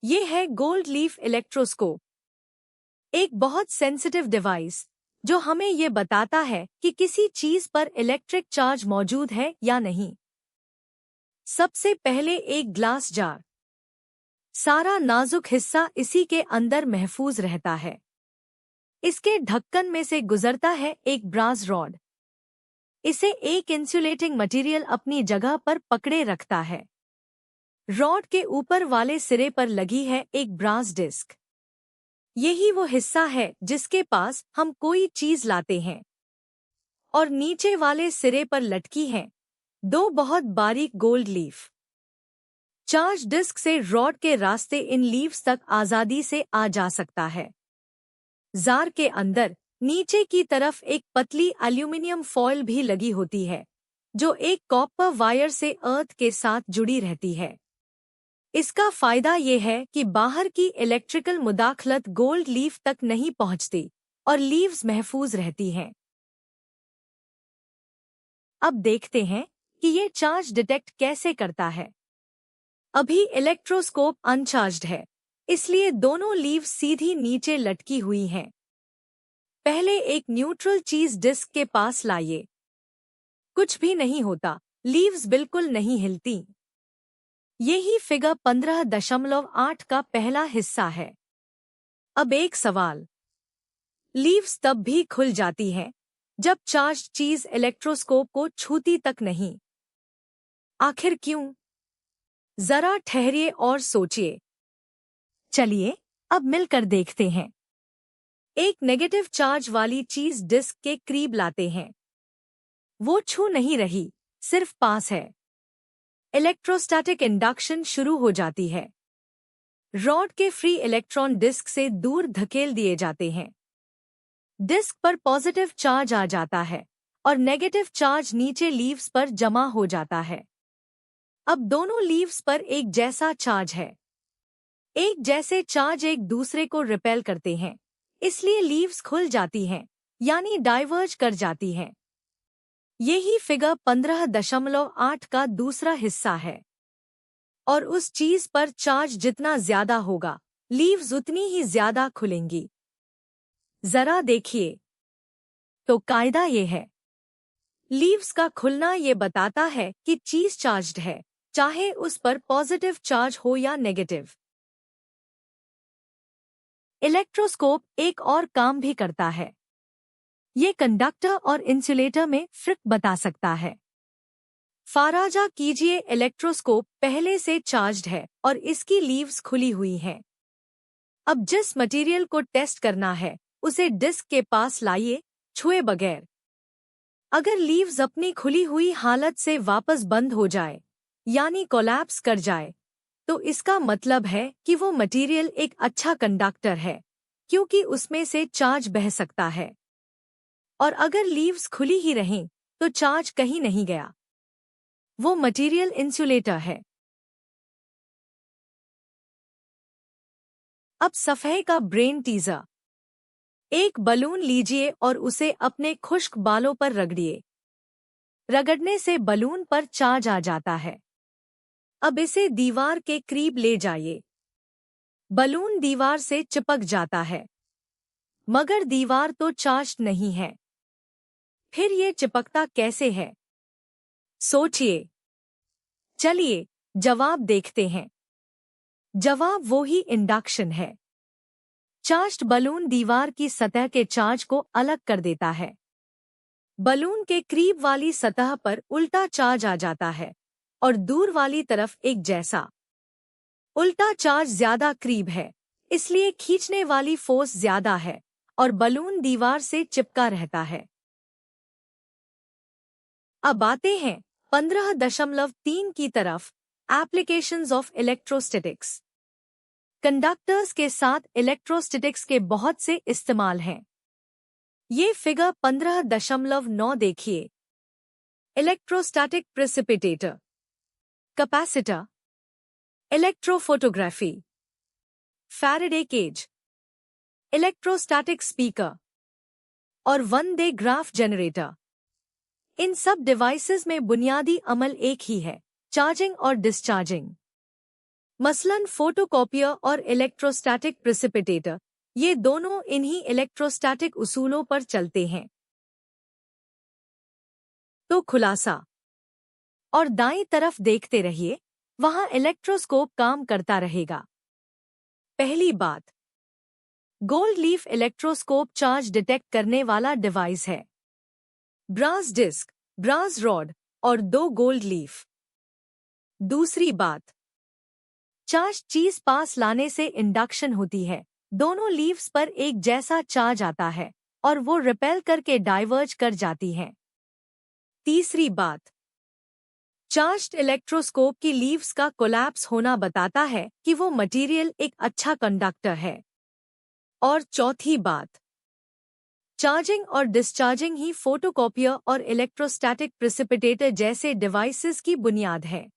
ये है gold leaf electroscope, एक बहुत सेंसिटिव डिवाइस जो हमें ये बताता है कि किसी चीज पर इलेक्ट्रिक चार्ज मौजूद है या नहीं। सबसे पहले एक ग्लास जार। सारा नाजुक हिस्सा इसी के अंदर महफूज रहता है। इसके ढक्कन में से गुजरता है एक ब्रास रॉड। इसे एक इंसुलेटिंग मटेरियल अपनी जगह पर पकड़े रखता है। रॉड के ऊपर वाले सिरे पर लगी है एक ब्रास डिस्क। यही वो हिस्सा है जिसके पास हम कोई चीज लाते हैं। और नीचे वाले सिरे पर लटकी हैं दो बहुत बारीक गोल्ड लीफ। चार्ज डिस्क से रॉड के रास्ते इन लीव्स तक आजादी से आ जा सकता है। जार के अंदर नीचे की तरफ एक पतली एल्यूमिनियम फॉइल भी लगी होती है जो एक कॉपर वायर से अर्थ के साथ जुड़ी रहती है। इसका फायदा ये है कि बाहर की इलेक्ट्रिकल मुदाखलत गोल्ड लीफ तक नहीं पहुंचती और लीव्स महफूज रहती हैं। अब देखते हैं कि ये चार्ज डिटेक्ट कैसे करता है। अभी इलेक्ट्रोस्कोप अनचार्ज्ड है, इसलिए दोनों लीव्स सीधी नीचे लटकी हुई हैं। पहले एक न्यूट्रल चीज डिस्क के पास लाइए। कुछ भी नहीं होता, लीव्स बिल्कुल नहीं हिलती। यही फिगर 15.8 का पहला हिस्सा है। अब एक सवाल। लीव्स तब भी खुल जाती हैं जब चार्ज चीज इलेक्ट्रोस्कोप को छूती तक नहीं। आखिर क्यों? जरा ठहरिए और सोचिए। चलिए अब मिलकर देखते हैं। एक नेगेटिव चार्ज वाली चीज डिस्क के करीब लाते हैं। वो छू नहीं रही, सिर्फ पास है। इलेक्ट्रोस्टैटिक इंडक्शन शुरू हो जाती है। रॉड के फ्री इलेक्ट्रॉन डिस्क से दूर धकेल दिए जाते हैं। डिस्क पर पॉजिटिव चार्ज आ जाता है और नेगेटिव चार्ज नीचे लीव्स पर जमा हो जाता है। अब दोनों लीव्स पर एक जैसा चार्ज है। एक जैसे चार्ज एक दूसरे को रिपेल करते हैं, इसलिए लीव्स खुल जाती हैं, यानी डाइवर्ज कर जाती हैं। यही फिगर 15.8 का दूसरा हिस्सा है। और उस चीज पर चार्ज जितना ज्यादा होगा, लीव्स उतनी ही ज्यादा खुलेंगी। जरा देखिए। तो कायदा ये है। लीव्स का खुलना ये बताता है कि चीज चार्ज्ड है, चाहे उस पर पॉजिटिव चार्ज हो या नेगेटिव। इलेक्ट्रोस्कोप एक और काम भी करता है। ये कंडक्टर और इंसुलेटर में फ्रिक बता सकता है। फाराजा कीजिए, इलेक्ट्रोस्कोप पहले से चार्ज्ड है और इसकी लीव्स खुली हुई हैं। अब जिस मटेरियल को टेस्ट करना है उसे डिस्क के पास लाइए, छुए बगैर। अगर लीव्स अपनी खुली हुई हालत से वापस बंद हो जाए, यानी कोलैप्स कर जाए, तो इसका मतलब है कि वो मटेरियल एक अच्छा कंडक्टर है, क्योंकि उसमें से चार्ज बह सकता है। और अगर लीव्स खुली ही रहें, तो चार्ज कहीं नहीं गया। वो मटेरियल इंसुलेटर है। अब सफाई का ब्रेन टीजर। एक बलून लीजिए और उसे अपने खुश्क बालों पर रगड़िए। रगड़ने से बलून पर चार्ज आ जाता है। अब इसे दीवार के करीब ले जाइए। बलून दीवार से चिपक जाता है, मगर दीवार तो चार्ज नहीं है। फिर ये चिपकता कैसे है? सोचिए। चलिए जवाब देखते हैं। जवाब वो ही इंडक्शन है। चार्ज्ड बलून दीवार की सतह के चार्ज को अलग कर देता है। बलून के करीब वाली सतह पर उल्टा चार्ज आ जाता है और दूर वाली तरफ एक जैसा। उल्टा चार्ज ज्यादा करीब है, इसलिए खींचने वाली फोर्स ज्यादा है और बलून दीवार से चिपका रहता है। अब आते हैं 15.3 की तरफ। Applications of electrostatics. कंडक्टर्स के साथ इलेक्ट्रोस्टैटिक्स के बहुत से इस्तेमाल हैं। ये फिगर 15.9 देखिए। Electrostatic precipitator, capacitor, electrophotography, Faraday cage, electrostatic speaker और वन डे ग्राफ जनरेटर। इन सब डिवाइसेस में बुनियादी अमल एक ही है, चार्जिंग और डिस्चार्जिंग। मसलन फोटोकॉपियर और इलेक्ट्रोस्टैटिक प्रेसिपिटेटर, ये दोनों इन्हीं इलेक्ट्रोस्टैटिक उसूलों पर चलते हैं। तो खुलासा, और दाईं तरफ देखते रहिए, वहां इलेक्ट्रोस्कोप काम करता रहेगा। पहली बात, gold leaf electroscope charge detect करने वाला डिवाइस है। ब्रास डिस्क, ब्रास रॉड और 2 गोल्ड लीफ। दूसरी बात, चार्ज चीज पास लाने से इंडक्शन होती है। दोनों लीव्स पर एक जैसा चार्ज आता है और वो रिपेल करके डाइवर्ज कर जाती हैं। तीसरी बात, चार्ज्ड इलेक्ट्रोस्कोप की लीव्स का कोलैप्स होना बताता है कि वो मटेरियल एक अच्छा कंडक्टर है। और चौथी बात, चार्जिंग और डिस्चार्जिंग ही फोटोकॉपियर और इलेक्ट्रोस्टैटिक प्रेसिपिटेटर जैसे डिवाइसेस की बुनियाद है।